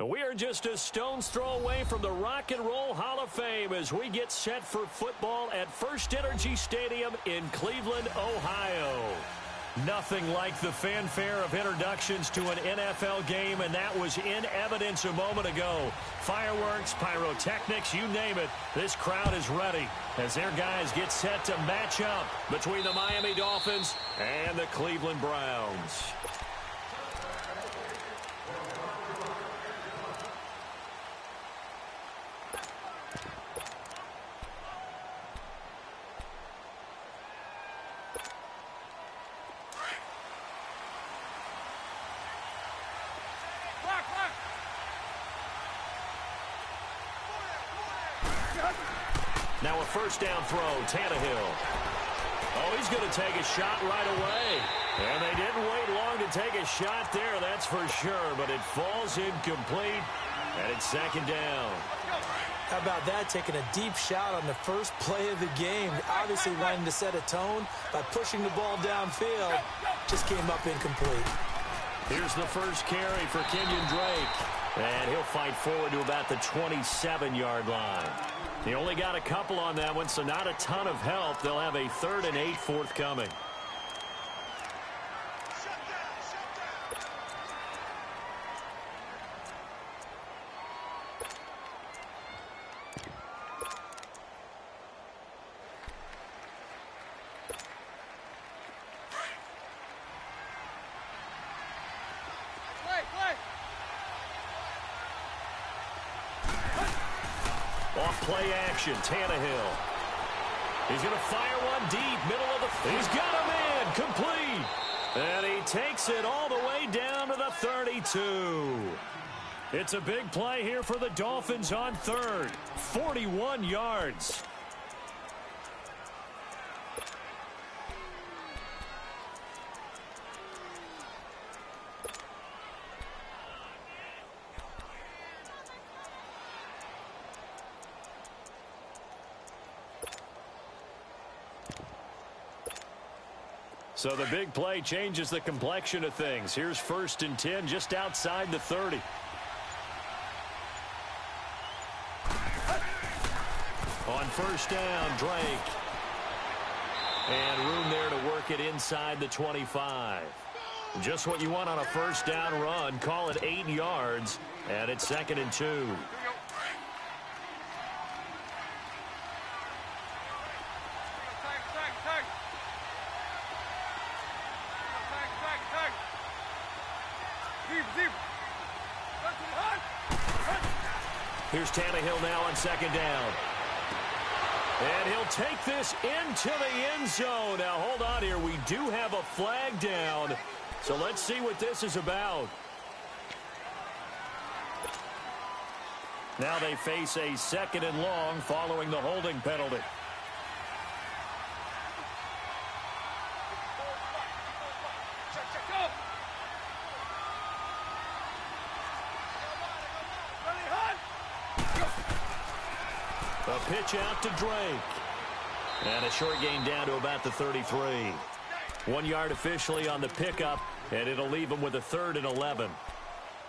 We are just a stone's throw away from the Rock and Roll Hall of Fame as we get set for football at First Energy Stadium in Cleveland, Ohio. Nothing like the fanfare of introductions to an NFL game, and that was in evidence a moment ago. Fireworks, pyrotechnics, you name it, this crowd is ready as their guys get set to match up between the Miami Dolphins and the Cleveland Browns. Now a first down throw, Tannehill. Oh, he's going to take a shot right away. And they didn't wait long to take a shot there, that's for sure. But it falls incomplete, and it's second down. How about that, taking a deep shot on the first play of the game. Obviously wanting to set a tone by pushing the ball downfield. Just came up incomplete. Here's the first carry for Kenyon Drake. And he'll fight forward to about the 27-yard line. He only got a couple on that one, so not a ton of help. They'll have a 3rd and 8 forthcoming. Off play action, Tannehill. He's going to fire one deep, middle of the... He's got him in, complete. And he takes it all the way down to the 32. It's a big play here for the Dolphins on 3rd. 41 yards. So the big play changes the complexion of things. Here's 1st and 10 just outside the 30. On first down, Drake. And room there to work it inside the 25. Just what you want on a first down run. Call it 8 yards. And it's 2nd and 2. Here's Tannehill now on 2nd down. And he'll take this into the end zone. Now, hold on here. We do have a flag down. So let's see what this is about. Now they face a 2nd and long following the holding penalty. A pitch out to Drake. And a short gain down to about the 33. 1 yard officially on the pickup, and it'll leave him with a 3rd and 11.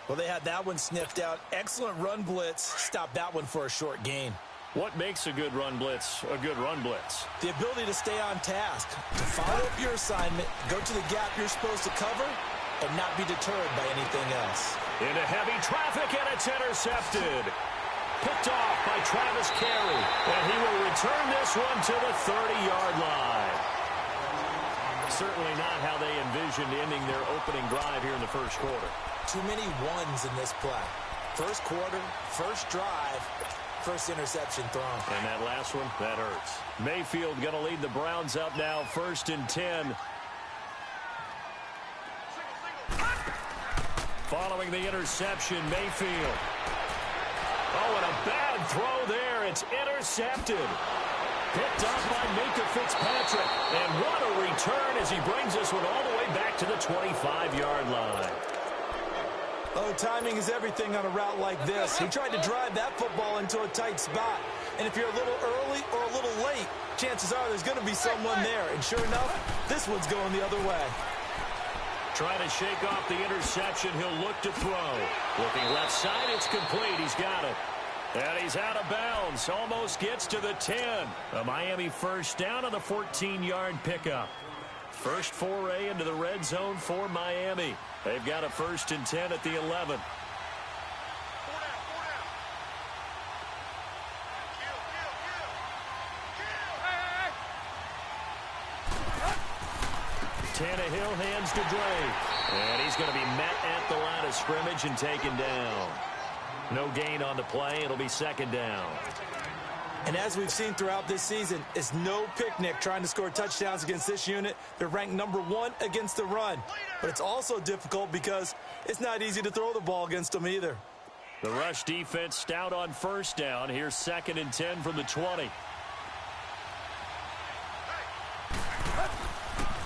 Well, they had that one sniffed out. Excellent run blitz. Stop that one for a short gain. What makes a good run blitz a good run blitz? The ability to stay on task, to follow up your assignment, go to the gap you're supposed to cover, and not be deterred by anything else. Into heavy traffic, and it's intercepted. Picked off by Travis Carey, and he will return this one to the 30-yard line. Certainly not how they envisioned ending their opening drive here in the first quarter. Too many ones in this play. First quarter, first drive, first interception thrown. And that last one, that hurts. Mayfield going to lead the Browns up now, 1st and 10. Following the interception, Mayfield. Oh, and a bad throw there. It's intercepted. Picked up by Minka Fitzpatrick. And what a return as he brings this one all the way back to the 25-yard line. Oh, timing is everything on a route like this. He tried to drive that football into a tight spot. And if you're a little early or a little late, chances are there's going to be someone there. And sure enough, this one's going the other way. Trying to shake off the interception. He'll look to throw. Looking left side. It's complete. He's got it. And he's out of bounds. Almost gets to the 10. A Miami first down on the 14-yard pickup. First foray into the red zone for Miami. They've got a 1st and 10 at the 11. Tannehill hands to Drake. And he's going to be met at the line of scrimmage and taken down. No gain on the play. It'll be 2nd down. And as we've seen throughout this season, it's no picnic trying to score touchdowns against this unit. They're ranked number 1 against the run. But it's also difficult because it's not easy to throw the ball against them either. The rush defense stout on 1st down. Here's 2nd and 10 from the 20.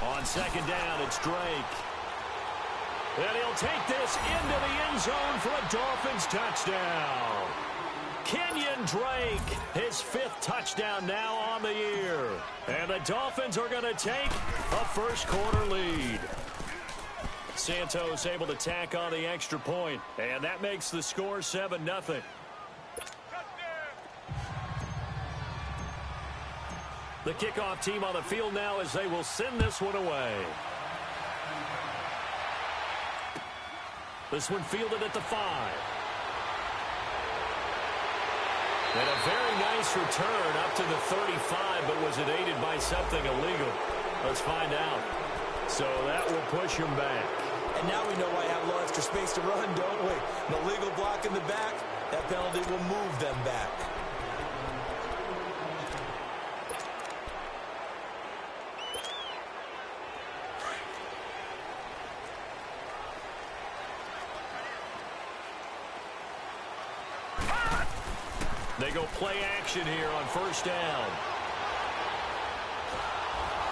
On 2nd down, it's Drake. And he'll take this into the end zone for a Dolphins touchdown. Kenyon Drake, his 5th touchdown now on the year. And the Dolphins are going to take a first-quarter lead. Santos able to tack on the extra point, and that makes the score 7-0. The kickoff team on the field now as they will send this one away. This one fielded at the 5. And a very nice return up to the 35, but was it aided by something illegal? Let's find out. So that will push him back. And now we know why I have a little extra space to run, don't we? An illegal block in the back, that penalty will move them back. They go play action here on 1st down.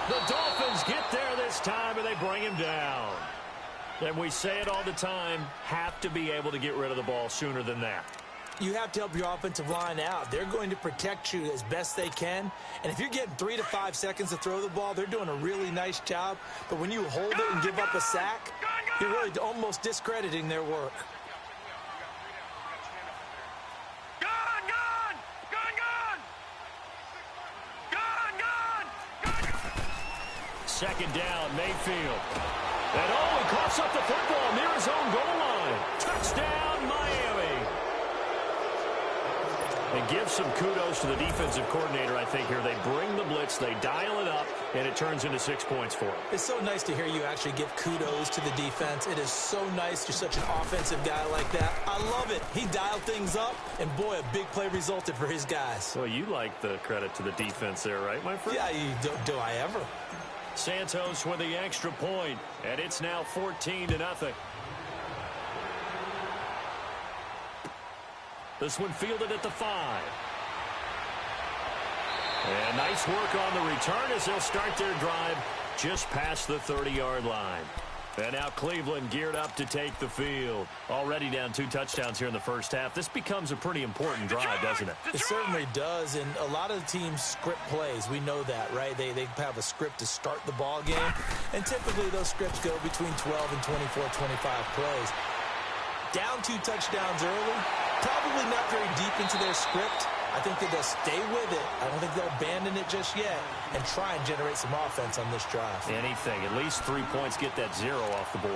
The Dolphins get there this time, and they bring him down. And we say it all the time, have to be able to get rid of the ball sooner than that. You have to help your offensive line out. They're going to protect you as best they can. And if you're getting 3 to 5 seconds to throw the ball, they're doing a really nice job. But when you hold it and give up a sack, you're really almost discrediting their work. Second down, Mayfield. And he coughs up the football near his own goal line. Touchdown, Miami. And give some kudos to the defensive coordinator, I think, here. They bring the blitz, they dial it up, and it turns into 6 points for them. It's so nice to hear you actually give kudos to the defense. It is so nice you're such an offensive guy like that. I love it. He dialed things up, and boy, a big play resulted for his guys. Well, you like the credit to the defense there, right, my friend? Yeah, do I ever? Santos with the extra point, and it's now 14-0. This one fielded at the 5. And nice work on the return as they'll start their drive just past the 30-yard line. And now Cleveland geared up to take the field. Already down 2 touchdowns here in the first half. This becomes a pretty important drive, doesn't it? It certainly does, and a lot of the teams script plays. We know that, right? They have a script to start the ball game, and typically those scripts go between 12 and 24, 25 plays. Down 2 touchdowns early, probably not very deep into their script. I think that they'll stay with it. I don't think they'll abandon it just yet and try and generate some offense on this drive. Anything. At least 3 points, get that 0 off the board.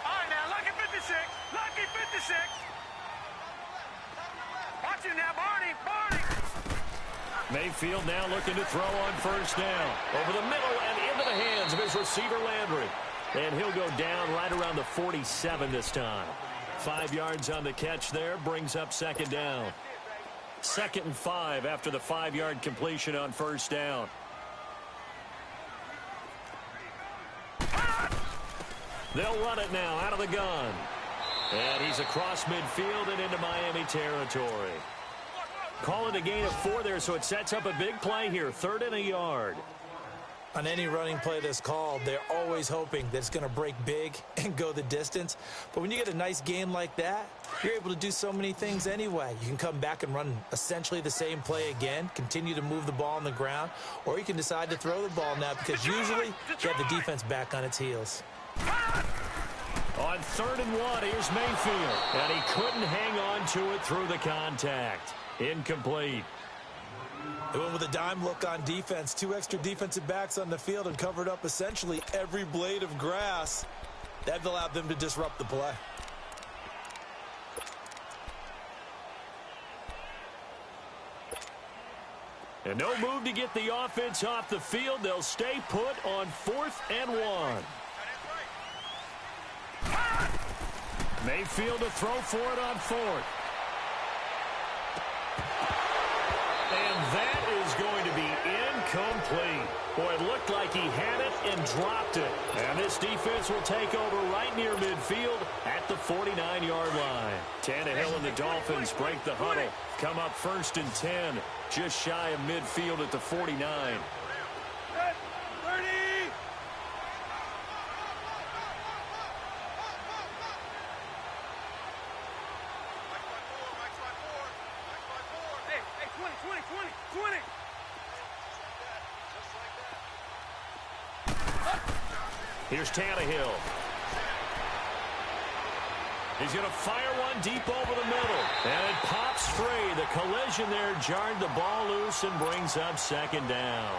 All right, now, lucky 56. Lucky 56. Watch it now, Barney. Mayfield now looking to throw on 1st down. Over the middle and into the hands of his receiver, Landry. And he'll go down right around the 47 this time. 5 yards on the catch there, brings up 2nd down. 2nd and 5 after the 5-yard completion on 1st down. They'll run it now out of the gun. And he's across midfield and into Miami territory. Call it a gain of 4 there, so it sets up a big play here. 3rd and a yard. On any running play that's called, they're always hoping that it's going to break big and go the distance. But when you get a nice game like that, you're able to do so many things anyway. You can come back and run essentially the same play again, continue to move the ball on the ground, or you can decide to throw the ball now because usually you have the defense back on its heels. On 3rd and 1, here's Mayfield. And he couldn't hang on to it through the contact. Incomplete. They went with a dime look on defense. 2 extra defensive backs on the field and covered up essentially every blade of grass. That allowed them to disrupt the play. And no move to get the offense off the field. They'll stay put on 4th and 1. Mayfield to throw for it on 4th. And that is going to be incomplete. Boy, it looked like he had it and dropped it. And this defense will take over right near midfield at the 49-yard line. Tannehill and the Dolphins break the huddle. Come up 1st and 10, just shy of midfield at the 49. 30. Hey, 20. Here's Tannehill. He's going to fire one deep over the middle. And it pops free. The collision there jarred the ball loose and brings up 2nd down.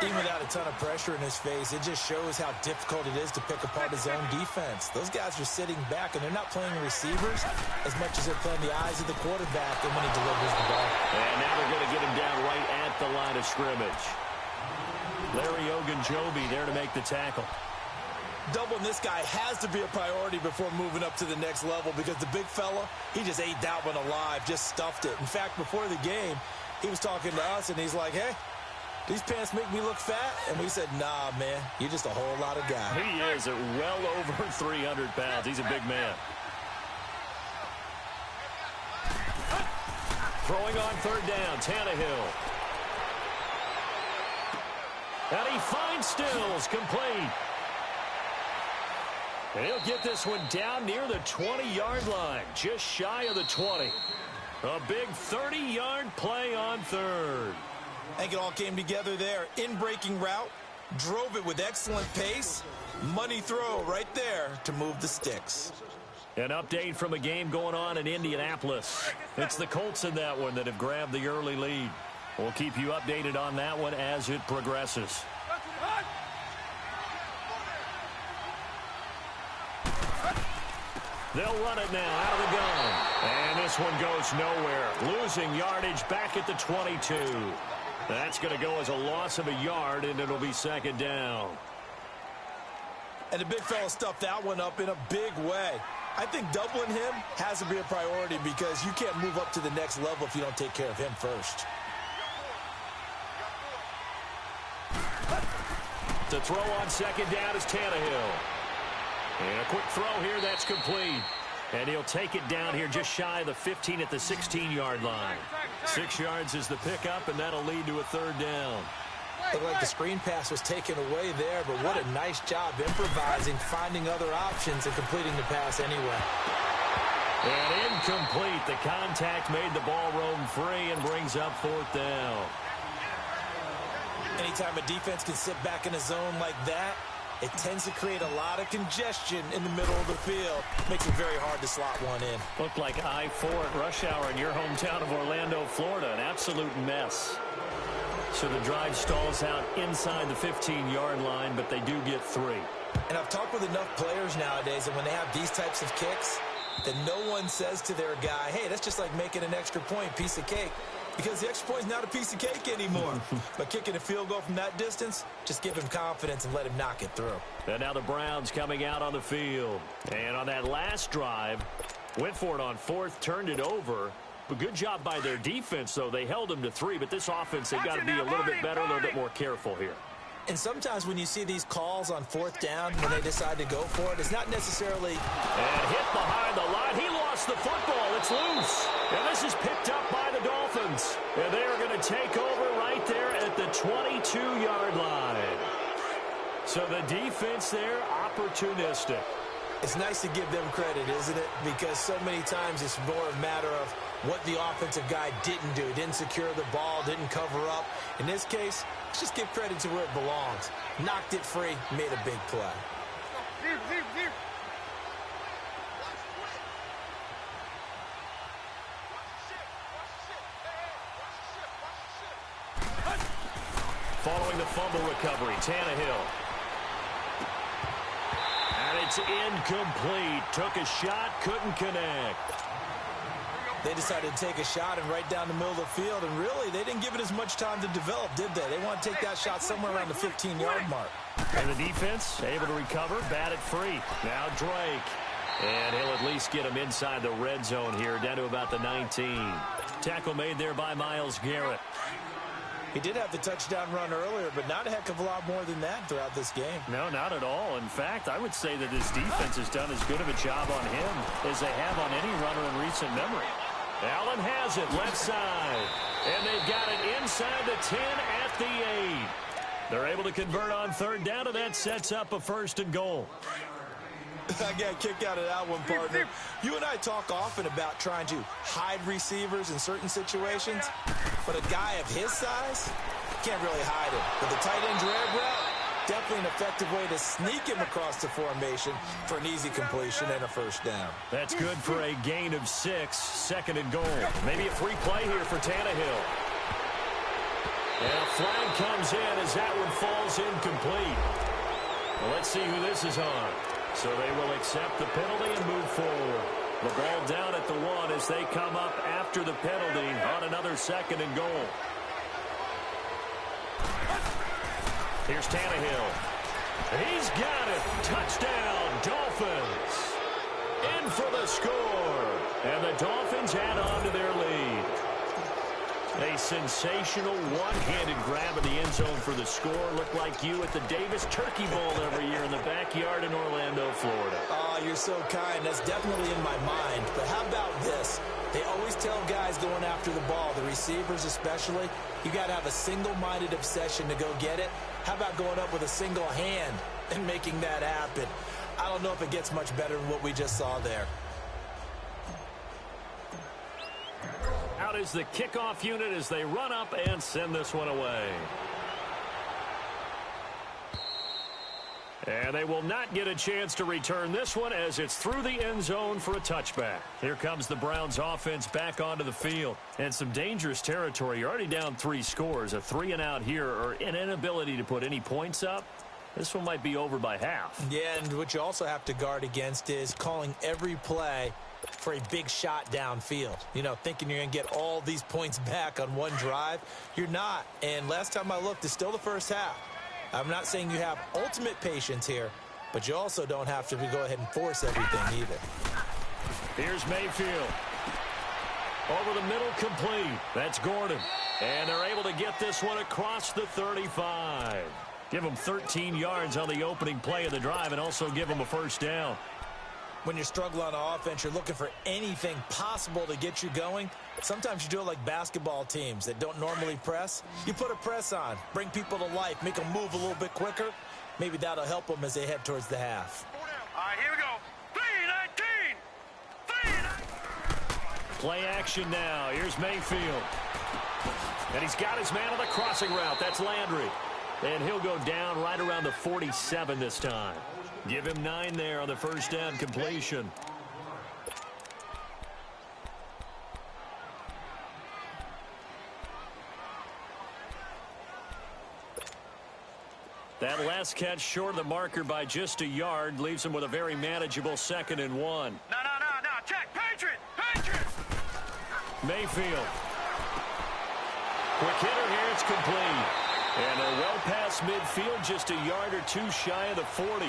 Even without a ton of pressure in his face, it just shows how difficult it is to pick apart his own defense. Those guys are sitting back, and they're not playing receivers as much as they're playing the eyes of the quarterback and when he delivers the ball. And now they're going to get him down right at the line of scrimmage. Larry Ogunjobi there to make the tackle. Doubling this guy has to be a priority before moving up to the next level because the big fella, he just ate that one alive, just stuffed it. In fact, before the game, he was talking to us, and he's like, hey, these pants make me look fat? And we said, nah, man, you're just a whole lot of guy. He is at well over 300 pounds. He's a big man. Throwing on 3rd down, Tannehill. And he finds Stills, complete. And he'll get this one down near the 20-yard line, just shy of the 20. A big 30-yard play on 3rd. I think it all came together there. In-breaking route, drove it with excellent pace. Money throw right there to move the sticks. An update from a game going on in Indianapolis. It's the Colts in that one that have grabbed the early lead. We'll keep you updated on that one as it progresses. They'll run it now out of the gun. And this one goes nowhere. Losing yardage back at the 22. That's going to go as a loss of a yard, and it'll be 2nd down. And the big fella stuffed that one up in a big way. I think doubling him has to be a priority because you can't move up to the next level if you don't take care of him first. The throw on 2nd down is Tannehill. And a quick throw here, that's complete. And he'll take it down here just shy of the 15 at the 16-yard line. 6 yards is the pickup, and that'll lead to a 3rd down. Looked like the screen pass was taken away there, but what a nice job improvising, finding other options, and completing the pass anyway. And incomplete. The contact made the ball roam free and brings up 4th down. Anytime a defense can sit back in a zone like that, it tends to create a lot of congestion in the middle of the field. Makes it very hard to slot one in. Looked like I-4 at rush hour in your hometown of Orlando, Florida. An absolute mess. So the drive stalls out inside the 15-yard line, but they do get 3. And I've talked with enough players nowadays, and when they have these types of kicks, that no one says to their guy, hey, that's just like making an extra point, piece of cake. Because the extra point is not a piece of cake anymore. But kicking a field goal from that distance, just give him confidence and let him knock it through. And now the Browns coming out on the field. And on that last drive, went for it on 4th, turned it over. But good job by their defense, though. They held them to 3, but this offense, they've got to be a little bit better, a little bit more careful here. And sometimes when you see these calls on 4th down, when they decide to go for it, it's not necessarily... And hit behind the line. He lost the football. It's loose. And this is picked up by the Dolphins. And they are going to take over right there at the 22-yard line. So the defense there, opportunistic. It's nice to give them credit, isn't it? Because so many times it's more a matter of what the offensive guy didn't do. Didn't secure the ball, didn't cover up. In this case, let's just give credit to where it belongs. Knocked it free, made a big play. Following the fumble recovery, Tannehill. And it's incomplete. Took a shot, couldn't connect. They decided to take a shot and right down the middle of the field, and really, they didn't give it as much time to develop, did they? They want to take that shot somewhere around the 15-yard mark. And the defense able to recover, bat it free. Now Drake. And he'll at least get him inside the red zone here, down to about the 19. Tackle made there by Myles Garrett. He did have the touchdown run earlier, but not a heck of a lot more than that throughout this game. No, not at all. In fact, I would say that this defense has done as good of a job on him as they have on any runner in recent memory. Allen has it, left side. And they've got it inside the 10 at the 8. They're able to convert on third down, and that sets up a 1st and goal. I got a kick out of that one, partner. You and I talk often about trying to hide receivers in certain situations, but a guy of his size can't really hide him. But the tight end drag route, definitely an effective way to sneak him across the formation for an easy completion and a 1st down. That's good for a gain of 6, 2nd and goal. Maybe a free play here for Tannehill. And a flag comes in as that one falls incomplete. Well, let's see who this is on. So they will accept the penalty and move forward. The ball down at the 1 as they come up after the penalty on another 2nd and goal. Here's Tannehill. He's got it. Touchdown, Dolphins. In for the score. And the Dolphins add on to their lead. A sensational one-handed grab in the end zone for the score. Looked like you at the Davis Turkey Bowl every year in the backyard in Orlando, Florida. Oh, you're so kind. That's definitely in my mind. But how about this? They always tell guys going after the ball, the receivers especially, you got to have a single-minded obsession to go get it. How about going up with a single hand and making that happen? I don't know if it gets much better than what we just saw there. Out is the kickoff unit as they run up and send this one away. And they will not get a chance to return this one as it's through the end zone for a touchback. Here comes the Browns offense back onto the field. And some dangerous territory. You're already down 3 scores. A 3-and-out here or an inability to put any points up. This one might be over by half. Yeah, and what you also have to guard against is calling every play for a big shot downfield. You know, thinking you're going to get all these points back on one drive. You're not. And last time I looked, it's still the first half. I'm not saying you have ultimate patience here, but you also don't have to go ahead and force everything either. Here's Mayfield. Over the middle, complete. That's Gordon. And they're able to get this one across the 35. Give them 13 yards on the opening play of the drive and also give them a 1st down. When you're struggling on offense, you're looking for anything possible to get you going. Sometimes you do it like basketball teams that don't normally press. You put a press on, bring people to life, make them move a little bit quicker. Maybe that'll help them as they head towards the half. All right, here we go. 3-19. Play action now. Here's Mayfield. And he's got his man on the crossing route. That's Landry. And he'll go down right around the 47 this time. Give him 9 there on the 1st down completion. That last catch short of the marker by just a yard leaves him with a very manageable 2nd and 1. No. Check. Patriot. Mayfield. Quick hitter here. It's complete. And they're well past midfield, just a yard or 2 shy of the 40.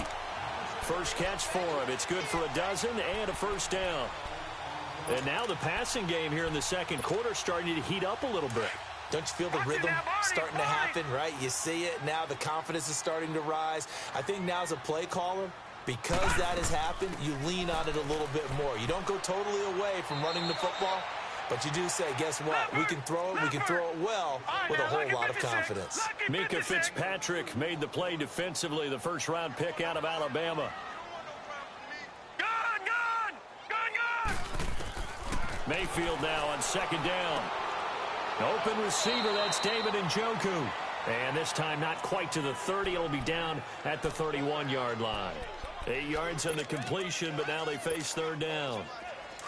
First catch for him. It's good for a dozen and a 1st down. And now the passing game here in the 2nd quarter starting to heat up a little bit. Don't you feel the rhythm starting to happen, right? You see it. Now the confidence is starting to rise. I think now as a play caller, because that has happened, you lean on it a little bit more. You don't go totally away from running the football, But you do say, guess what? We can throw it. We can throw it well with a whole lot of confidence. Mika Fitzpatrick made the play defensively, the first-round pick out of Alabama. Mayfield now on second down. Open receiver, that's David Njoku. And this time not quite to the 30. It'll be down at the 31-yard line. 8 yards on the completion, but now they face third down.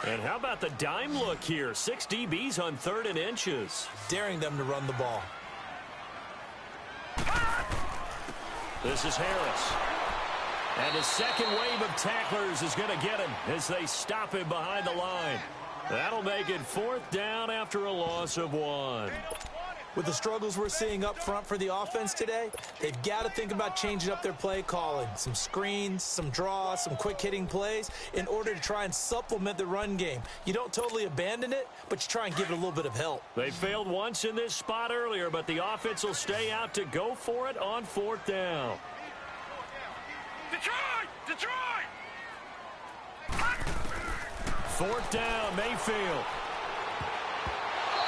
And how about the dime look here? 6 DBs on 3rd and inches. Daring them to run the ball. This is Harris. And his second wave of tacklers is going to get him as they stop him behind the line. That'll make it 4th down after a loss of 1. With the struggles we're seeing up front for the offense today, they've got to think about changing up their play calling. Some screens, some draws, some quick-hitting plays in order to try and supplement the run game. You don't totally abandon it, but you try and give it a little bit of help. They failed once in this spot earlier, but the offense will stay out to go for it on 4th down. Detroit! 4th down, Mayfield.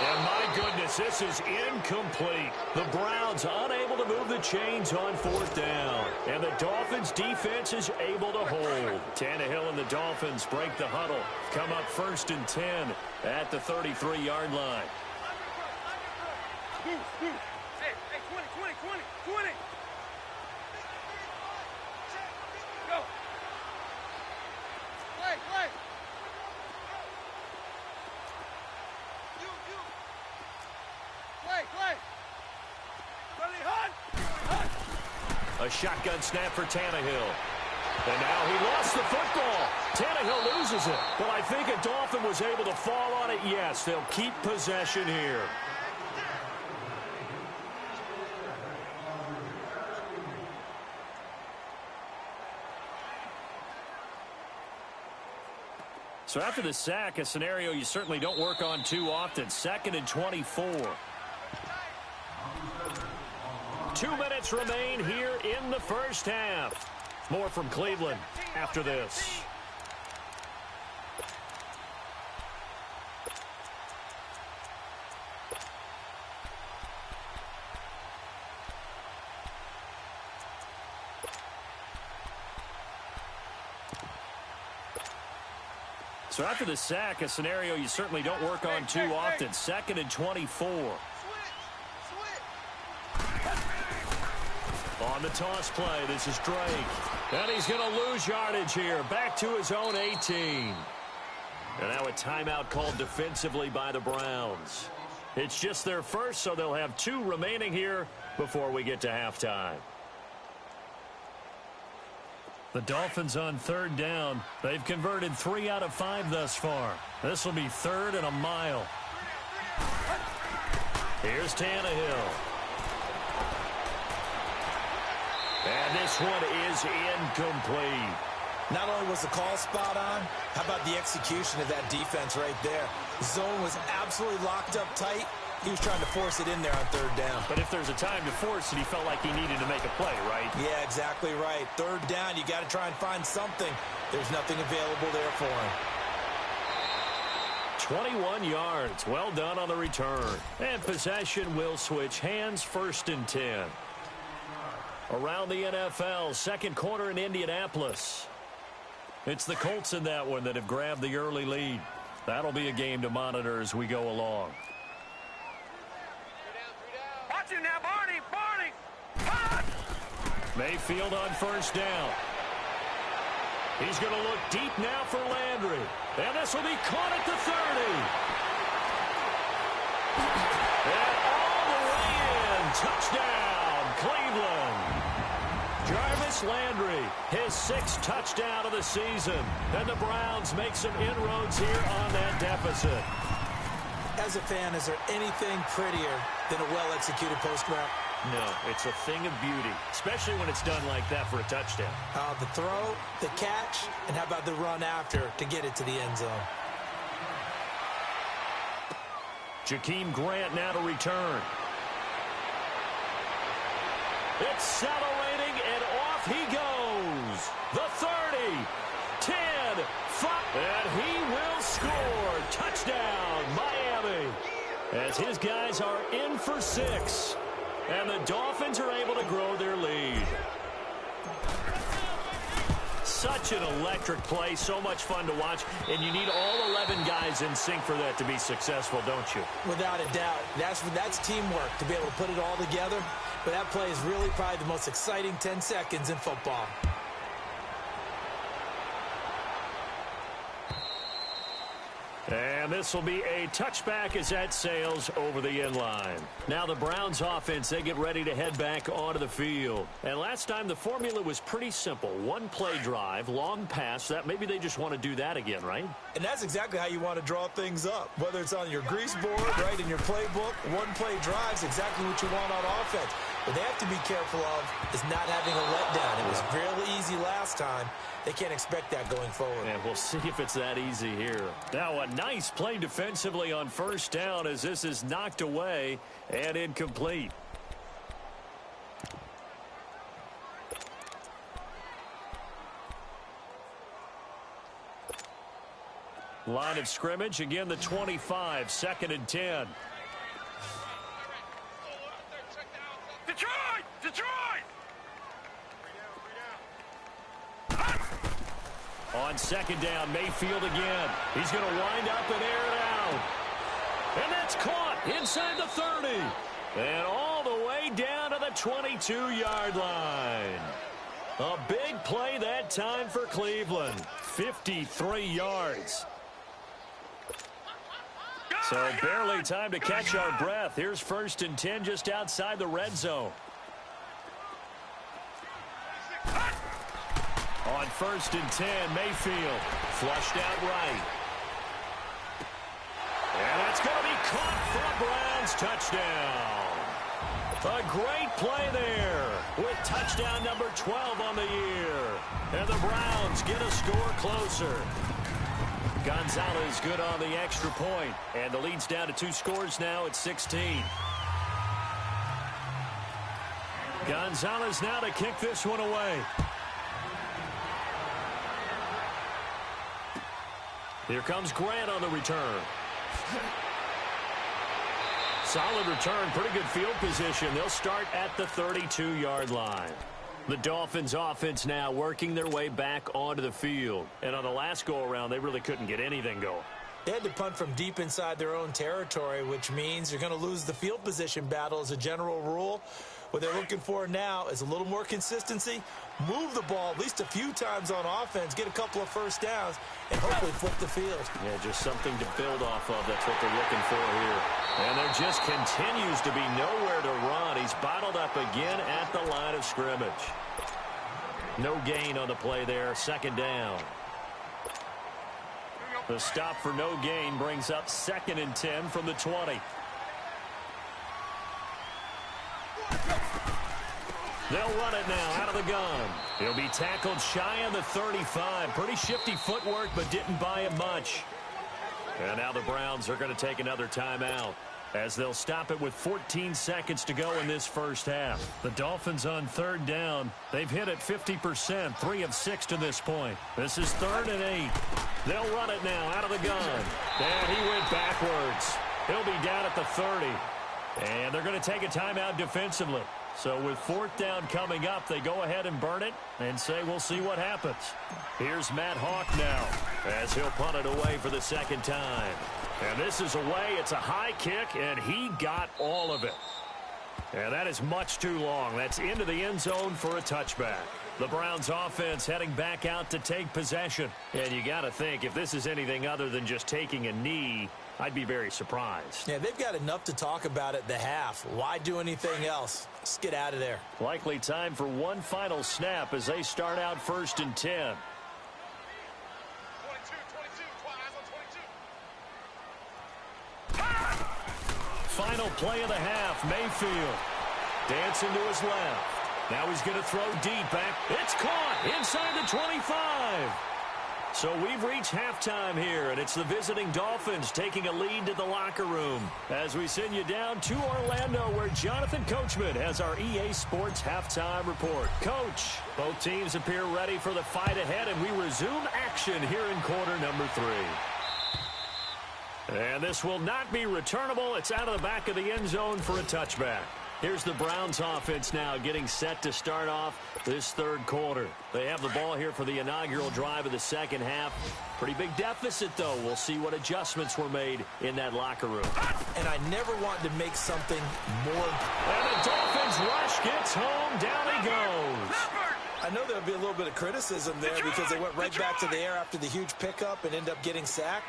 And my goodness, this is incomplete. The Browns unable to move the chains on 4th down. And the Dolphins defense is able to hold. Tannehill and the Dolphins break the huddle. Come up 1st and 10 at the 33-yard line. Hey, 20. Go. Play. Play. Ready, hunt. A shotgun snap for Tannehill. And now he lost the football. Tannehill loses it. But I think a Dolphin was able to fall on it. Yes, they'll keep possession here. So after the sack, a scenario you certainly don't work on too often. 2nd and 24. 2 minutes remain here in the first half. More from Cleveland after this. So after the sack, a scenario you certainly don't work on too often. 2nd and 24. On the toss play, this is Drake. And he's going to lose yardage here. Back to his own 18. And now a timeout called defensively by the Browns. It's just their first, so they'll have 2 remaining here before we get to halftime. The Dolphins on 3rd down. They've converted 3 out of 5 thus far. This will be 3rd and a mile. Here's Tannehill. And this one is incomplete. Not only was the call spot on, how about the execution of that defense right there? The zone was absolutely locked up tight. He was trying to force it in there on 3rd down. But if there's a time to force it, he felt like he needed to make a play, right? Yeah, exactly right. 3rd down, you got to try and find something. There's nothing available there for him. 21 yards. Well done on the return. And possession will switch hands. 1st and 10. Around the NFL, 2nd quarter in Indianapolis. It's the Colts in that one that have grabbed the early lead. That'll be a game to monitor as we go along. Watch it now, Barney. Mayfield on 1st down. He's going to look deep now for Landry. And this will be caught at the 30. And all the way in. Touchdown, Cleveland. Jarvis Landry, his 6th touchdown of the season. And the Browns make some inroads here on that deficit. As a fan, is there anything prettier than a well-executed post route? No, it's a thing of beauty, especially when it's done like that for a touchdown. The throw, the catch, and how about the run after to get it to the end zone? Jakeem Grant now to return. Accelerating, and off he goes. The 30, 10, 5, and he will score. Touchdown, Miami. as his guys are in for 6. And the Dolphins are able to grow their lead. Such an electric play, so much fun to watch, and you need all 11 guys in sync for that to be successful, don't you? Without a doubt. That's teamwork, to be able to put it all together. But that play is really probably the most exciting 10 seconds in football. And this will be a touchback as that sails over the end line. Now the Browns offense, they get ready to head back onto the field. And last time the formula was pretty simple. One play drive, long pass. That maybe they just want to do that again, right? And that's exactly how you want to draw things up. Whether it's on your grease board, right, in your playbook, one play drive is exactly what you want on offense. What they have to be careful of is not having a letdown. It was really easy last time. They can't expect that going forward. And we'll see if it's that easy here. Now a nice play defensively on first down as this is knocked away and incomplete. Line of scrimmage, again the 25, 2nd and 10. Detroit! Detroit! On 2nd down, Mayfield again. He's going to wind up and air it out. And that's caught inside the 30. And all the way down to the 22-yard line. A big play that time for Cleveland. 53 yards. So barely time to catch our breath. Here's 1st and 10 just outside the red zone. On 1st and 10, Mayfield flushed out right. And it's going to be caught for a Browns touchdown. A great play there with touchdown number 12 on the year. And the Browns get a score closer. Gonzalez good on the extra point. And the lead's down to 2 scores now at 16. Gonzalez now to kick this one away. Here comes Grant on the return. Solid return, pretty good field position. They'll start at the 32-yard line. The Dolphins offense now working their way back onto the field. And on the last go-around, they really couldn't get anything going. They had to punt from deep inside their own territory, which means you're going to lose the field position battle as a general rule. What they're looking for now is a little more consistency, move the ball at least a few times on offense, get a couple of first downs, and hopefully flip the field. Yeah, just something to build off of. That's what they're looking for here. And there just continues to be nowhere to run. He's bottled up again at the line of scrimmage. No gain on the play there. 2nd down. The stop for no gain brings up 2nd and 10 from the 20. They'll run it now out of the gun. He'll be tackled shy of the 35. Pretty shifty footwork, but didn't buy him much. And now the Browns are going to take another timeout as they'll stop it with 14 seconds to go in this first half. The Dolphins on 3rd down. They've hit it 50%, 3 of 6 to this point. This is 3rd and 8. They'll run it now out of the gun. And he went backwards. He'll be down at the 30. And they're going to take a timeout defensively. So with 4th down coming up, they go ahead and burn it and say we'll see what happens. Here's Matt Hawk now as he'll punt it away for the 2nd time. And this is away. It's a high kick, and he got all of it. And that is much too long. That's into the end zone for a touchback. The Browns offense heading back out to take possession. And you got to think, if this is anything other than just taking a knee, I'd be very surprised. Yeah, they've got enough to talk about at the half. Why do anything else? Just get out of there. Likely time for one final snap as they start out 1st and 10. 22, eyes on 22. Final play of the half, Mayfield dancing to his left. Now he's going to throw deep back. It's caught inside the 25. So we've reached halftime here, and it's the visiting Dolphins taking a lead to the locker room as we send you down to Orlando, where Jonathan Coachman has our EA Sports halftime report. Coach, both teams appear ready for the fight ahead, and we resume action here in quarter number 3. And this will not be returnable. It's out of the back of the end zone for a touchback. Here's the Browns offense now getting set to start off this third quarter. They have the ball here for the inaugural drive of the second half. Pretty big deficit, though. We'll see what adjustments were made in that locker room. And I never want to make something more. And the Dolphins rush gets home. Down he goes. I know there'll be a little bit of criticism there because they went right back to the air after the huge pickup and end up getting sacked.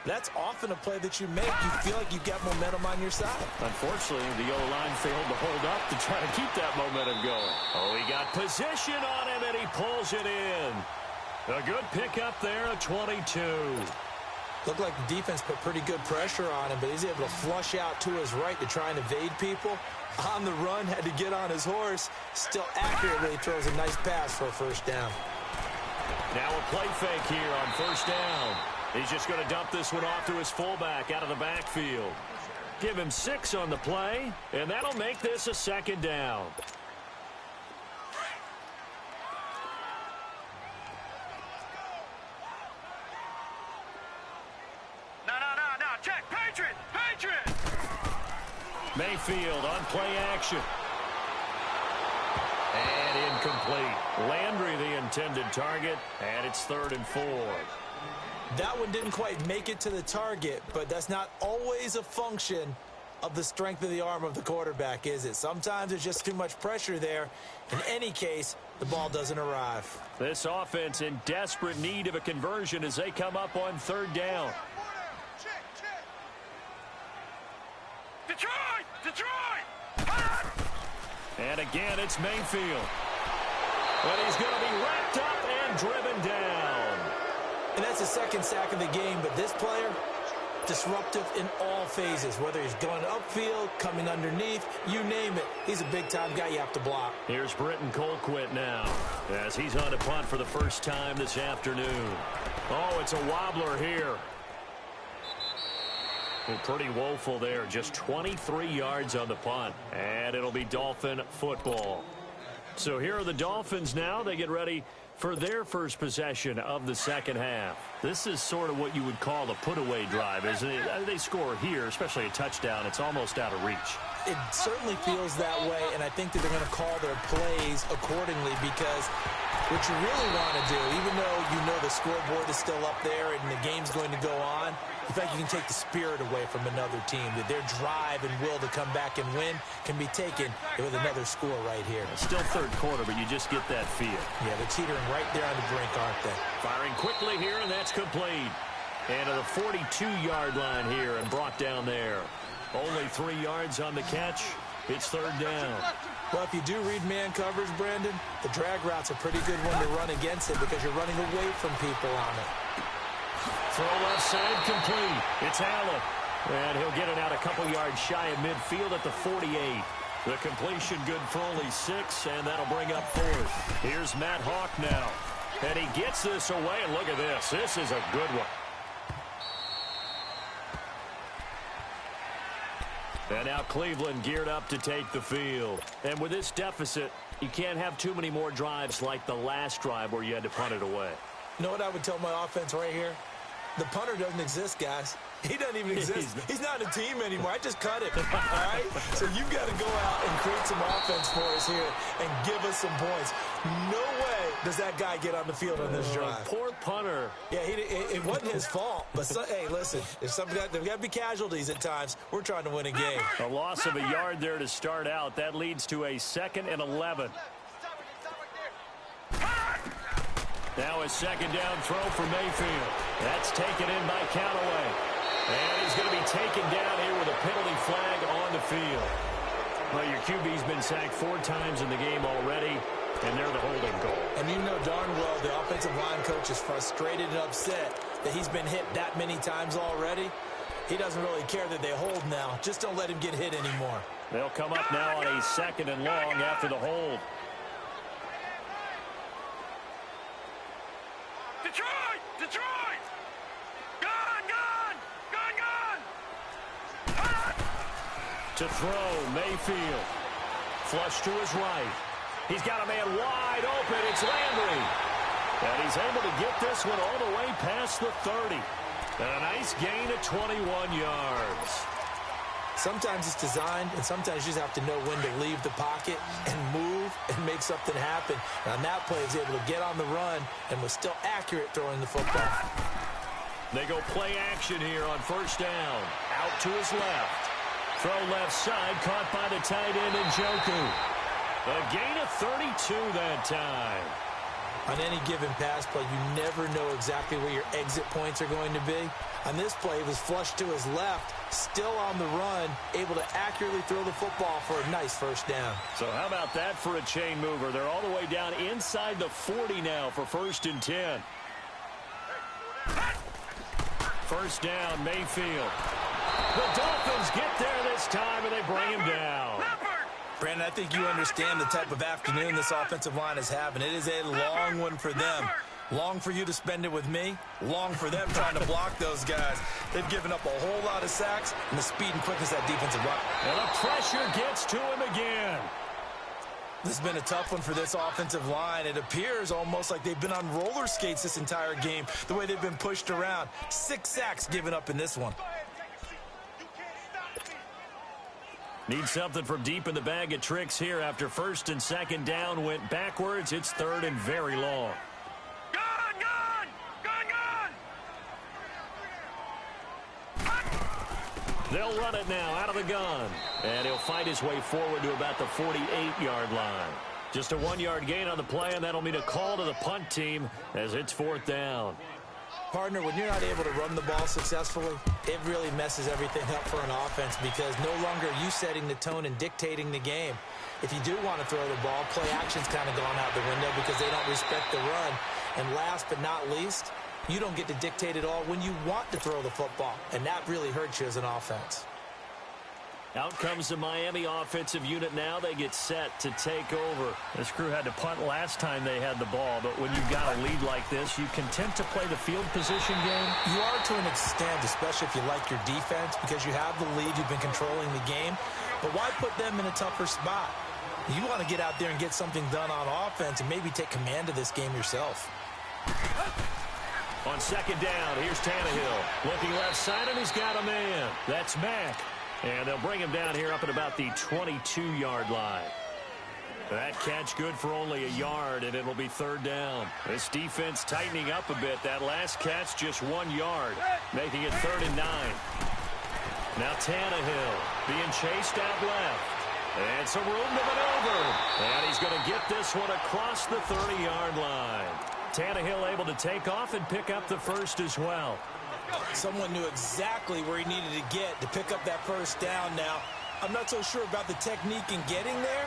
That's often a play that you make. You feel like you've got momentum on your side. Unfortunately, the O-line failed to hold up to try to keep that momentum going. Oh, he got position on him, and he pulls it in. A good pickup there, a 22. Looked like the defense put pretty good pressure on him, but he's able to flush out to his right to try and evade people. On the run, had to get on his horse. Still accurately throws a nice pass for a first down. Now a play fake here on first down. He's just going to dump this one off to his fullback out of the backfield. Give him 6 on the play, and that'll make this a second down. No. Check. Patriot. Mayfield on play action. And incomplete. Landry the intended target, and it's 3rd and 4. That one didn't quite make it to the target, but that's not always a function of the strength of the arm of the quarterback, is it? Sometimes there's just too much pressure there. In any case, the ball doesn't arrive. This offense in desperate need of a conversion as they come up on 3rd down. Detroit! And again, it's Mayfield. But he's going to be wrapped up and driven down. And that's the second sack of the game, but this player, disruptive in all phases, whether he's going upfield, coming underneath, you name it. He's a big-time guy you have to block. Here's Britton Colquitt now as he's on a punt for the first time this afternoon. Oh, it's a wobbler here. Well, pretty woeful there. Just 23 yards on the punt. And it'll be Dolphin football. So here are the Dolphins now. They get ready for their first possession of the second half. This is sort of what you would call a put-away drive, isn't it? They score here, especially a touchdown. It's almost out of reach. It certainly feels that way, and I think that they're going to call their plays accordingly because what you really want to do, even though you know the scoreboard is still up there and the game's going to go on, in fact, you can take the spirit away from another team. That their drive and will to come back and win can be taken with another score right here. Still third quarter, but you just get that feel. Yeah, they're teetering right there on the brink, aren't they? Firing quickly here, and that's complete. And to the 42-yard line here and brought down there. Only 3 yards on the catch. It's 3rd down. Well, if you do read man coverage, Brandon, the drag route's a pretty good one to run against it because you're running away from people on it. Throw left side complete. It's Allen. And he'll get it out a couple yards shy of midfield at the 48. The completion good for only 6, and that'll bring up 4th. Here's Matt Hawk now. And he gets this away, and look at this. This is a good one. And now Cleveland geared up to take the field. And with this deficit, you can't have too many more drives like the last drive where you had to punt it away. You know what I would tell my offense right here? The punter doesn't exist, guys. He doesn't even exist. He's not a team anymore. I just cut him, all right? So you've got to go out and create some offense for us here and give us some points. No way does that guy get on the field on this drive. Poor punter. Yeah, it wasn't his fault. But, hey, listen, there's got to be casualties at times. We're trying to win a game. A loss of a yard there to start out. That leads to a 2nd and 11. Now a 2nd down throw for Mayfield. That's taken in by Callaway. And he's going to be taken down here with a penalty flag on the field. Well, your QB's been sacked 4 times in the game already, and they're the holding goal. And you know darn well the offensive line coach is frustrated and upset that he's been hit that many times already. He doesn't really care that they hold now. Just don't let him get hit anymore. They'll come up now on a 2nd and long after the hold. Detroit! Gone! To throw, Mayfield. Flush to his right. He's got a man wide open. It's Landry. And he's able to get this one all the way past the 30. A nice gain of 21 yards. Sometimes it's designed, and sometimes you just have to know when to leave the pocket and move and make something happen. And on that play, he was able to get on the run and was still accurate throwing the football. They go play action here on first down. Out to his left. Throw left side, caught by the tight end Njoku. A gain of 32 that time. On any given pass play, you never know exactly where your exit points are going to be. On this play, it was flushed to his left, still on the run, able to accurately throw the football for a nice first down. So how about that for a chain mover? They're all the way down inside the 40 now for 1st and 10. First down, Mayfield. The Dolphins get there this time, and they bring him down. Brandon, I think you understand the type of afternoon this offensive line is having. It is a long one for them. Long for you to spend it with me. Long for them trying to block those guys. They've given up a whole lot of sacks, and the speed and quickness of that defensive line. And the pressure gets to him again. This has been a tough one for this offensive line. It appears almost like they've been on roller skates this entire game, the way they've been pushed around. 6 sacks given up in this one. Need something from deep in the bag of tricks here after 1st and 2nd down went backwards. It's 3rd and very long. They'll run it now out of the gun. And he'll fight his way forward to about the 48-yard line. Just a 1-yard gain on the play, and that'll mean a call to the punt team as it's 4th down. Partner, when you're not able to run the ball successfully, it really messes everything up for an offense because no longer are you setting the tone and dictating the game. If you do want to throw the ball, play action's kind of gone out the window because they don't respect the run. And last but not least, you don't get to dictate it all when you want to throw the football, and that really hurts you as an offense. Out comes the Miami offensive unit now. They get set to take over. This crew had to punt last time they had the ball, but when you've got a lead like this, you content to play the field position game? You are to an extent, especially if you like your defense, because you have the lead, you've been controlling the game. But why put them in a tougher spot? You want to get out there and get something done on offense and maybe take command of this game yourself. On 2nd down, here's Tannehill. Looking left side, and he's got a man. That's Mack. And they'll bring him down here up at about the 22-yard line. That catch good for only a yard, and it'll be 3rd down. This defense tightening up a bit. That last catch just 1 yard, making it 3rd and 9. Now Tannehill being chased out left. And some room to maneuver. And he's going to get this one across the 30-yard line. Tannehill able to take off and pick up the first as well. Someone knew exactly where he needed to get to pick up that first down now. I'm not so sure about the technique in getting there,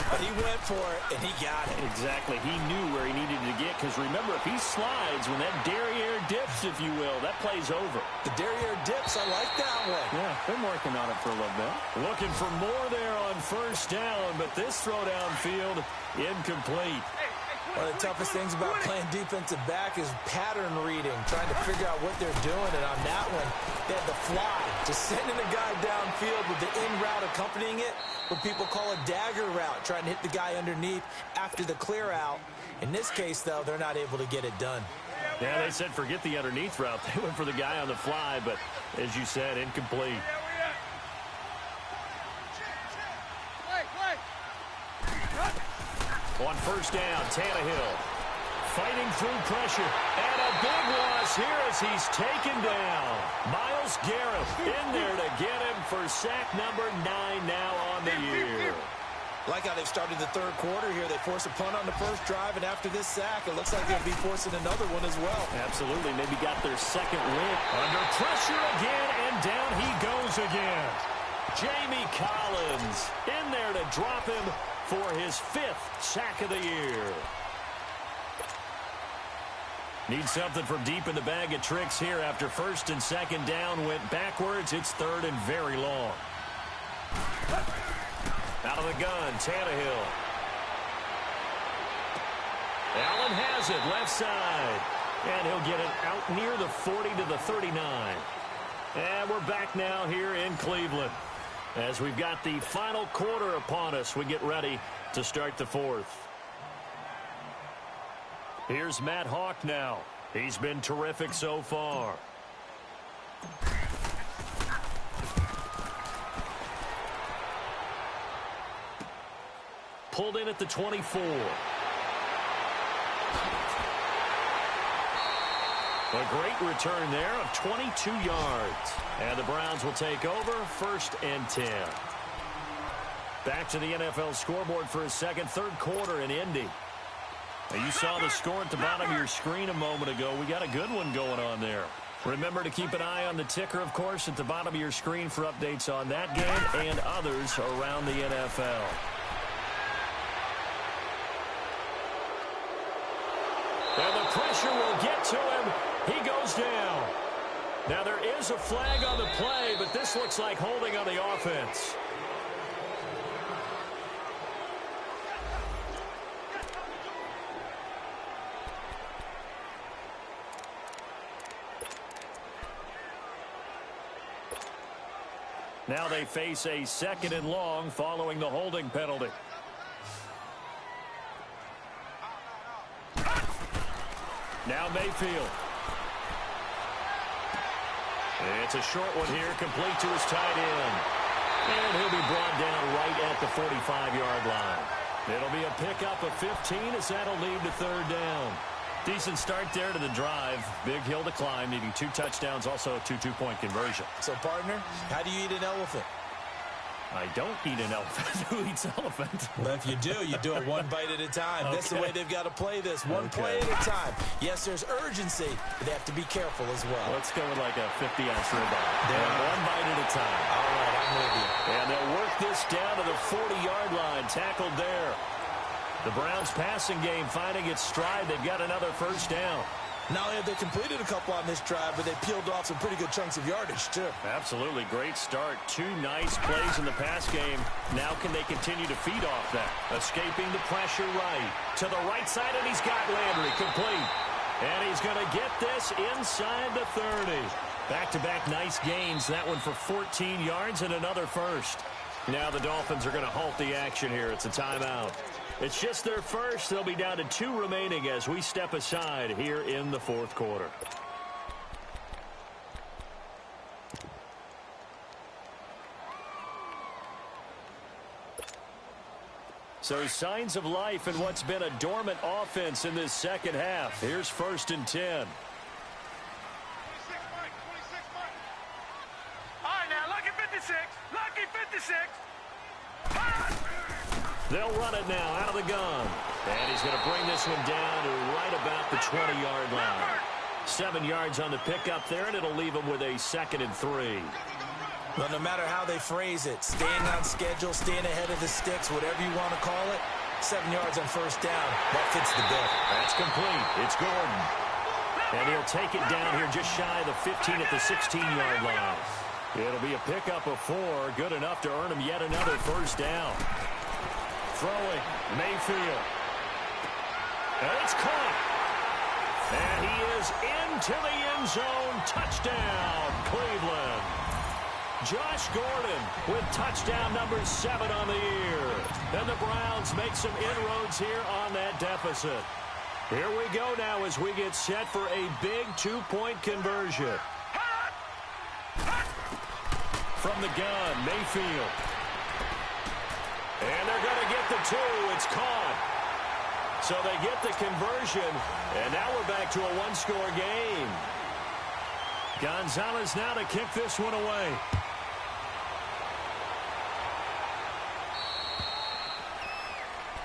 but he went for it, and he got it. Exactly. He knew where he needed to get, because remember, if he slides, when that derriere dips, if you will, that play's over. The derriere dips, I like that one. Yeah, been working on it for a little bit. Looking for more there on first down, but this throw downfield, incomplete. One of the toughest things about playing defensive back is pattern reading, trying to figure out what they're doing. And on that one, they had the fly, just sending a guy downfield with the in route accompanying it, what people call a dagger route, trying to hit the guy underneath after the clear out. In this case, though, they're not able to get it done. Yeah, they said forget the underneath route. They went for the guy on the fly, but as you said, incomplete. On first down, Tannehill fighting through pressure. And a big loss here as he's taken down. Myles Garrett in there to get him for sack number 9 now on the year. Like how they've started the third quarter here. They force a punt on the first drive, and after this sack, it looks like they'll be forcing another one as well. Absolutely. Maybe got their second win. Under pressure again, and down he goes again. Jamie Collins in there to drop him for his 5th sack of the year. Need something from deep in the bag of tricks here after 1st and 2nd down went backwards. It's 3rd and very long. Out of the gun, Tannehill. Allen has it, left side. And he'll get it out near the 40 to the 39. And we're back now here in Cleveland. As we've got the final quarter upon us, we get ready to start the 4th. Here's Matt Hawk now. He's been terrific so far. Pulled in at the 24. A great return there of 22 yards. And the Browns will take over, 1st and 10. Back to the NFL scoreboard for a second, third quarter in Indy. Now, you saw the score at the bottom of your screen a moment ago. We got a good one going on there. Remember to keep an eye on the ticker, of course, at the bottom of your screen for updates on that game and others around the NFL. And the pressure will get to him. He goes down. Now, there is a flag on the play, but this looks like holding on the offense. Now they face a 2nd and long following the holding penalty. Now Mayfield. It's a short one here, complete to his tight end. And he'll be brought down right at the 45-yard line. It'll be a pickup of 15 as that'll lead to 3rd down. Decent start there to the drive. Big hill to climb, needing 2 touchdowns, also a 2 two-point conversion. So, partner, how do you eat an elephant? I don't eat an elephant. Who eats elephant? Well, if you do it one bite at a time. Okay. That's the way they've got to play this. One play at a time. Yes, there's urgency, but they have to be careful as well. Let's go with like a 50-ounce ribeye. One bite at a time. All right, I'm with you. And they'll work this down to the 40-yard line. Tackled there. The Browns passing game finding its stride. They've got another 1st down. Not only have they completed a couple on this drive, but they peeled off some pretty good chunks of yardage, too. Absolutely. Great start. 2 nice plays in the pass game. Now can they continue to feed off that? Escaping the pressure right. To the right side, and he's got Landry complete. And he's going to get this inside the 30. Back-to-back nice gains. That one for 14 yards and another 1st. Now the Dolphins are going to halt the action here. It's a timeout. It's just their first. They'll be down to 2 remaining as we step aside here in the 4th quarter. So signs of life in what's been a dormant offense in this second half. Here's 1st and 10. 26, Mike. All right, now, lucky 56. Lucky 56. They'll run it now out of the gun. And he's going to bring this one down to right about the 20-yard line. 7 yards on the pickup there, and it'll leave him with a 2nd and 3. Well, no matter how they phrase it, staying on schedule, staying ahead of the sticks, whatever you want to call it, 7 yards on 1st down, that fits the bill. That's complete. It's Gordon. And he'll take it down here just shy of the 15 at the 16-yard line. It'll be a pickup of 4, good enough to earn him yet another 1st down. Throwing, Mayfield. And it's caught. And he is into the end zone. Touchdown, Cleveland. Josh Gordon with touchdown number 7 on the year. And the Browns make some inroads here on that deficit. Here we go now as we get set for a big 2-point conversion. From the gun, Mayfield. And they're going to get the 2. It's caught. So they get the conversion, and now we're back to a 1-score game. Gonzalez now to kick this one away.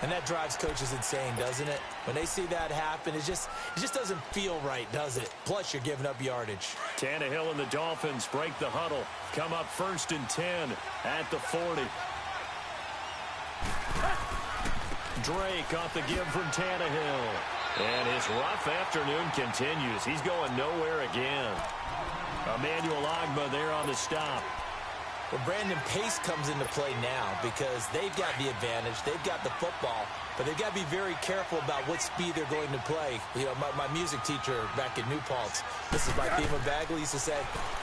And that drives coaches insane, doesn't it? When they see that happen, it just doesn't feel right, does it? Plus, you're giving up yardage. Tannehill and the Dolphins break the huddle. Come up 1st and 10 at the 40. Drake off the give from Tannehill. And his rough afternoon continues. He's going nowhere again. Emmanuel Ogbah there on the stop. Well, Brandon, pace comes into play now because they've got the advantage. They've got the football, but they've got to be very careful about what speed they're going to play. You know, my music teacher back in New Paltz, this is my Thema Bagley, used to say,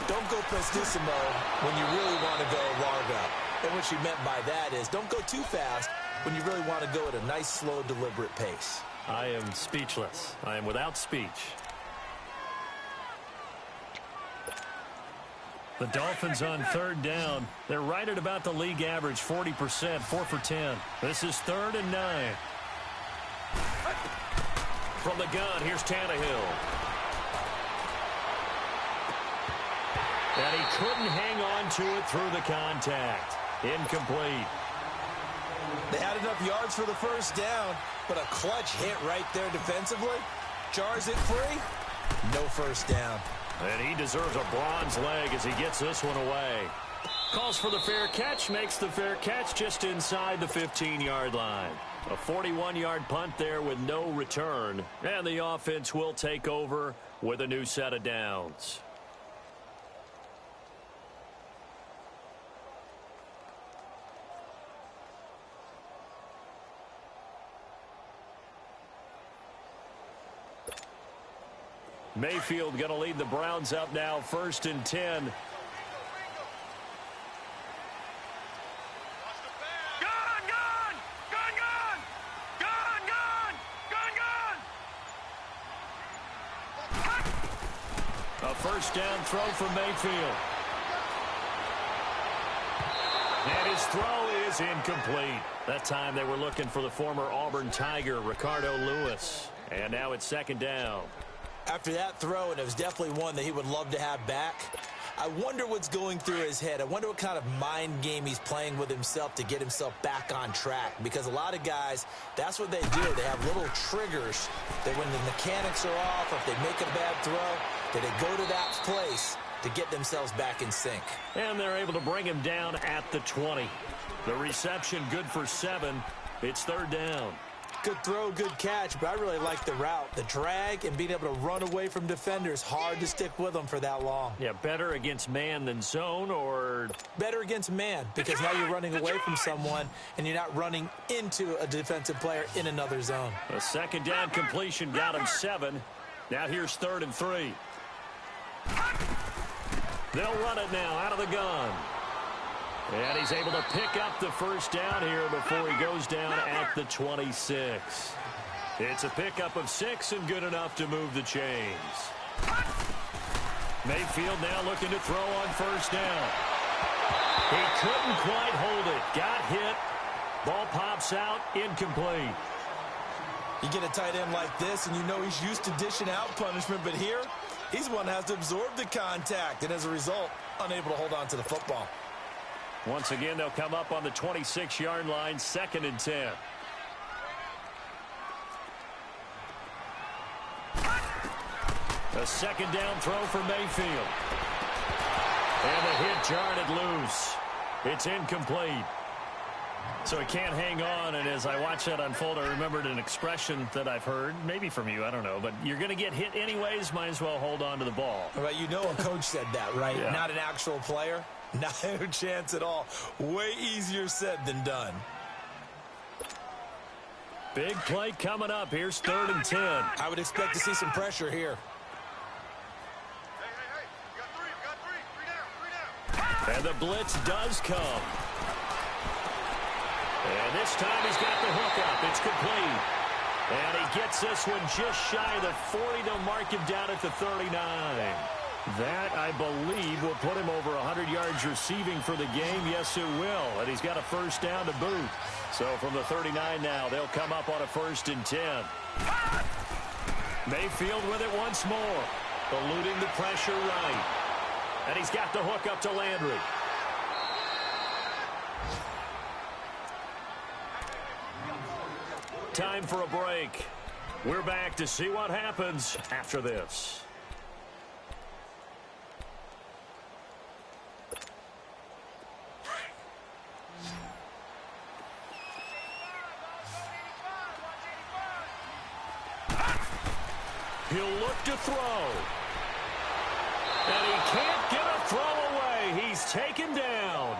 don't go prestissimo when you really want to go largo. And what she meant by that is don't go too fast when you really want to go at a nice, slow, deliberate pace. I am speechless. I am without speech. The Dolphins on third down. They're right at about the league average, 40%, 4 for 10. This is 3rd and 9. From the gun, here's Tannehill. And he couldn't hang on to it through the contact. Incomplete. They had enough yards for the first down, but a clutch hit right there defensively. Jars it free. No first down. And he deserves a bronze leg as he gets this one away. Calls for the fair catch, makes the fair catch just inside the 15-yard line. A 41-yard punt there with no return. And the offense will take over with a new set of downs. Mayfield going to lead the Browns up now, 1st and 10. A first down throw from Mayfield. And his throw is incomplete. That time they were looking for the former Auburn Tiger, Ricardo Lewis. And now it's 2nd down. After that throw, and it was definitely one that he would love to have back, I wonder what's going through his head. I wonder what kind of mind game he's playing with himself to get himself back on track. Because a lot of guys, that's what they do. They have little triggers that when the mechanics are off, or if they make a bad throw, that they go to that place to get themselves back in sync. And they're able to bring him down at the 20. The reception good for 7. It's 3rd down. Good throw, good catch, but I really like the route. The drag and being able to run away from defenders, hard to stick with them for that long. Yeah, better against man than zone, or? Better against man, because now you're running away from someone and you're not running into a defensive player in another zone. A 2nd down completion got him 7. Now here's 3rd and 3. They'll run it now out of the gun. And he's able to pick up the first down here before he goes down at the 26. It's a pickup of 6 and good enough to move the chains. Mayfield now looking to throw on first down. He couldn't quite hold it. Got hit. Ball pops out. Incomplete. You get a tight end like this, and you know he's used to dishing out punishment, but here, he's the one that has to absorb the contact, and as a result, unable to hold on to the football. Once again, they'll come up on the 26-yard line, 2nd and 10. A 2nd down throw for Mayfield. And the hit jarred it loose. It's incomplete. So he can't hang on, and as I watched that unfold, I remembered an expression that I've heard, maybe from you, I don't know, but you're going to get hit anyways, might as well hold on to the ball. Well, you know a coach said that, right? Yeah. Not an actual player. Not a chance at all. Way easier said than done. Big play coming up. Here's 3rd and 10. I would expect to see some pressure here. And the blitz does come. And this time he's got the hook up. It's complete. And he gets this one just shy of the 40. They'll mark him down at the 39. That, I believe, will put him over 100 yards receiving for the game. Yes, it will. And he's got a first down to boot. So from the 39 now, they'll come up on a 1st and 10. Mayfield with it once more. Eluding the pressure right. And he's got the hook up to Landry. Time for a break. We're back to see what happens after this. He'll look to throw. And he can't get a throw away. He's taken down.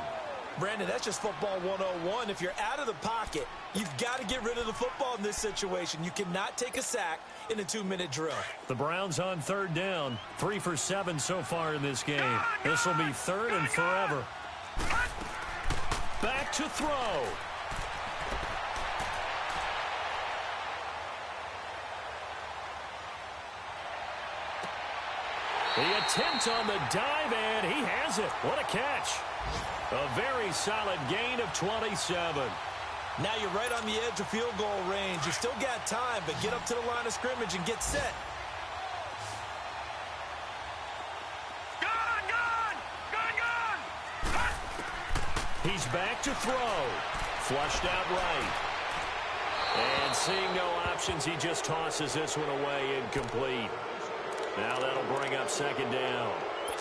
Brandon, that's just football 101. If you're out of the pocket, you've got to get rid of the football in this situation. You cannot take a sack in a 2-minute drill. The Browns on 3rd down. 3 for 7 so far in this game. This will be 3rd and forever. Back to throw. The attempt on the dive, and he has it. What a catch. A very solid gain of 27. Now you're right on the edge of field goal range. You still got time, but get up to the line of scrimmage and get set. He's back to throw. Flushed out right. And seeing no options, he just tosses this one away incomplete. Now that'll bring up second down.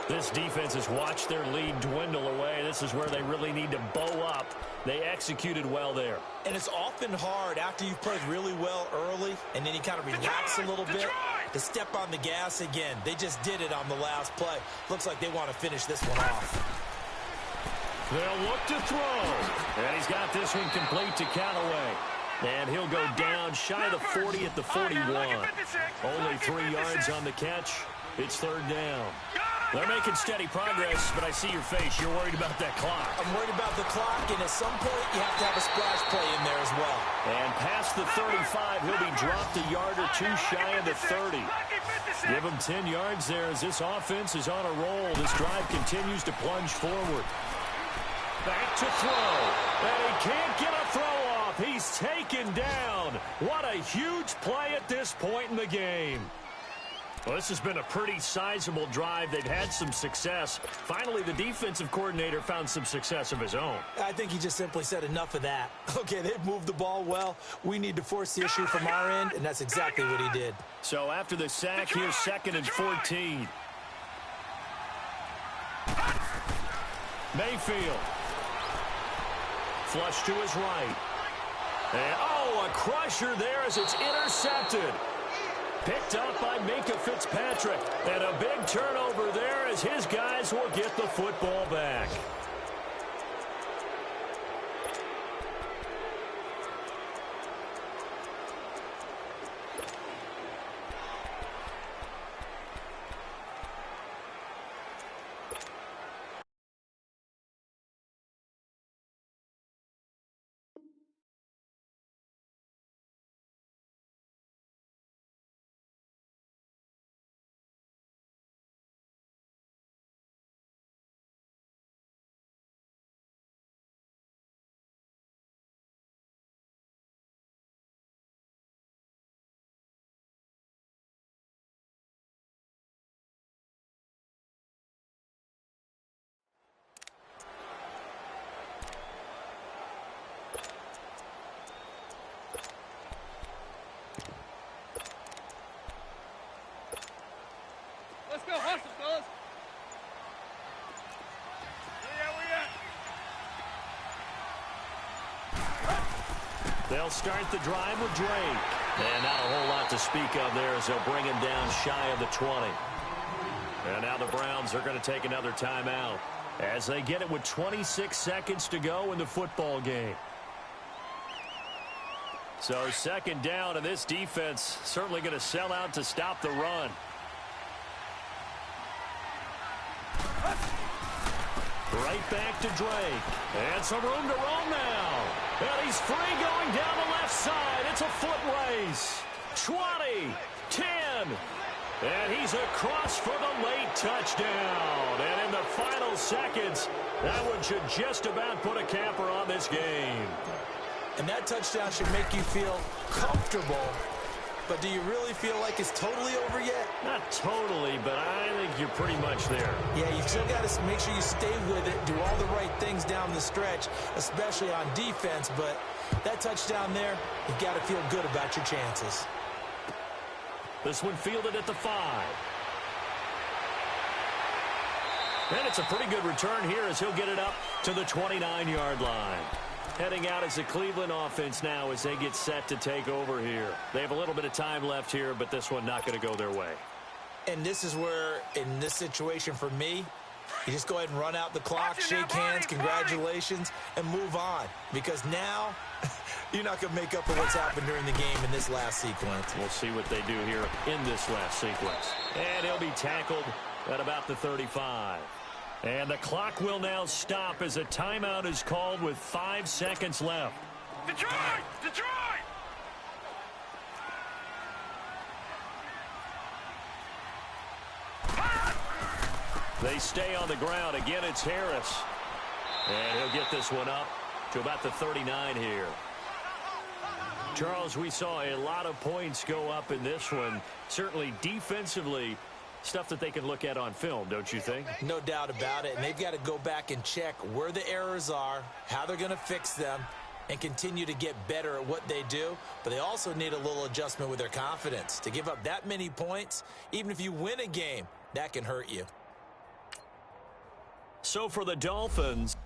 This defense has watched their lead dwindle away. This is where they really need to bow up. They executed well there. And it's often hard after you've played really well early and then you kind of relax a little bit to step on the gas again. They just did it on the last play. Looks like they want to finish this one off. They'll look to throw. And he's got this one complete to Callaway. And he'll go down shy of the 40 at the 41. Only 3 yards on the catch. It's third down. They're making steady progress, but I see your face. You're worried about that clock. I'm worried about the clock, and at some point, you have to have a splash play in there as well. And past the 35, he'll be dropped a yard or two shy of the 30. Give him 10 yards there as this offense is on a roll. This drive continues to plunge forward. Back to throw. And he can't get a throw off. He's taken down. What a huge play at this point in the game. Well, this has been a pretty sizable drive. They've had some success. Finally, the defensive coordinator found some success of his own. I think he just simply said enough of that. Okay, they've moved the ball well. We need to force the issue from our end, and that's exactly what he did. So after the sack, here's second and 14. Mayfield. Flush to his right. And, oh, a crusher there as it's intercepted. Picked up by Minkah Fitzpatrick. And a big turnover there as his guys will get the football back. Let's go hustle, fellas. They'll start the drive with Drake. And not a whole lot to speak of there as they'll bring him down shy of the 20. And now the Browns are going to take another timeout as they get it with 26 seconds to go in the football game. So second down, and this defense certainly going to sell out to stop the run. Right back to Drake. And some room to roam now. And he's free going down the left side. It's a foot race. 20, 10. And he's across for the late touchdown. And in the final seconds, that one should just about put a capper on this game. And that touchdown should make you feel comfortable. But do you really feel like it's totally over yet? Not totally, but I think you're pretty much there. Yeah, you still got to make sure you stay with it, do all the right things down the stretch, especially on defense. But that touchdown there, you've got to feel good about your chances. This one fielded at the 5. And it's a pretty good return here as he'll get it up to the 29-yard line. Heading out as the Cleveland offense now as they get set to take over here. They have a little bit of time left here, but this one not going to go their way. And this is where, in this situation for me, you just go ahead and run out the clock, shake hands, congratulations, and move on. Because now, you're not going to make up for what's happened during the game in this last sequence. We'll see what they do here in this last sequence. And he'll be tackled at about the 35. And the clock will now stop as a timeout is called with 5 seconds left. Detroit! Detroit! They stay on the ground. Again, it's Harris. And he'll get this one up to about the 39 here. Charles, we saw a lot of points go up in this one. Certainly defensively, stuff that they can look at on film, don't you think? No doubt about it. And they've got to go back and check where the errors are, how they're going to fix them, and continue to get better at what they do. But they also need a little adjustment with their confidence. To give up that many points, even if you win a game, that can hurt you. So for the Dolphins,